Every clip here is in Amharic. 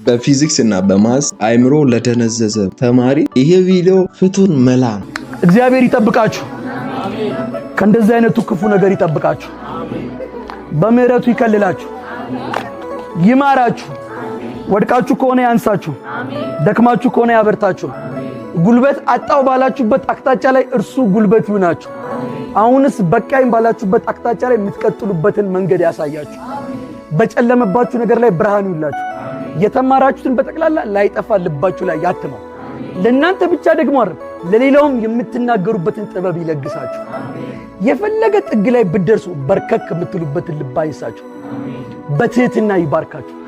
በፊዚክስ እና በማስ አይምሮ ለደነዘዘ ተማሪ ይሄ ቪዲዮ ፍቱን መላ ነው። እግዚአብሔር ይጠብቃችሁ፣ ከእንደዚህ አይነቱ ክፉ ነገር ይጠብቃችሁ፣ በምህረቱ ይከልላችሁ፣ ይማራችሁ። ወድቃችሁ ከሆነ ያንሳችሁ፣ ደክማችሁ ከሆነ ያበርታችሁ። ጉልበት አጣው ባላችሁበት አቅጣጫ ላይ እርሱ ጉልበት ይሁናችሁ። አሁንስ በቃኝ ባላችሁበት አቅጣጫ ላይ የምትቀጥሉበትን መንገድ ያሳያችሁ። በጨለመባችሁ ነገር ላይ ብርሃን ይሁንላችሁ። የተማራችሁትን በጠቅላላ ላይጠፋ ልባችሁ ላይ ያትመው። ለእናንተ ብቻ ደግሞ አይደል ለሌላውም የምትናገሩበትን ጥበብ ይለግሳችሁ። የፈለገ ጥግ ላይ ብትደርሱ በርከክ የምትሉበትን ልብ አይንሳችሁ። በትህትና ይባርካችሁ።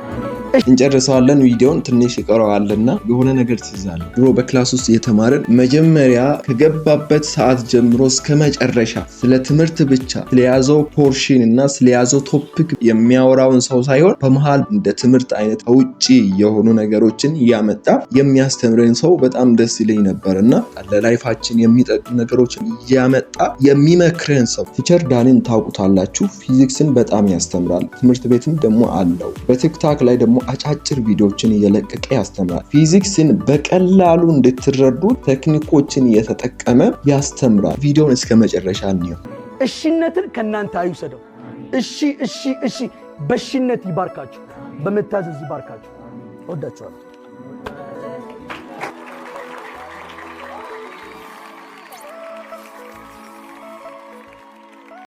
እንጨርሰዋለን። ቪዲዮን ትንሽ ይቀረዋልና የሆነ ነገር ትይዛለ። ድሮ በክላስ ውስጥ የተማረን መጀመሪያ ከገባበት ሰዓት ጀምሮ እስከ መጨረሻ ስለ ትምህርት ብቻ ስለያዘው ፖርሽን እና ስለያዘው ቶፒክ የሚያወራውን ሰው ሳይሆን በመሃል እንደ ትምህርት አይነት ውጪ የሆኑ ነገሮችን እያመጣ የሚያስተምረን ሰው በጣም ደስ ይለኝ ነበርና ለላይፋችን የሚጠቅሙ ነገሮችን እያመጣ የሚመክረን ሰው ቲቸር ዳኒን ታውቁታላችሁ። ፊዚክስን በጣም ያስተምራል። ትምህርት ቤትም ደግሞ አለው። በቲክታክ ላይ ደግሞ አጫጭር ቪዲዮዎችን እየለቀቀ ያስተምራል። ፊዚክስን በቀላሉ እንድትረዱ ቴክኒኮችን እየተጠቀመ ያስተምራል። ቪዲዮውን እስከ መጨረሻ እንየው። እሺነትን ከናንተ አይውሰደው። እሺ በሽነት ይባርካችሁ፣ በመታዘዝ ይባርካችሁ። ወዳችኋለሁ።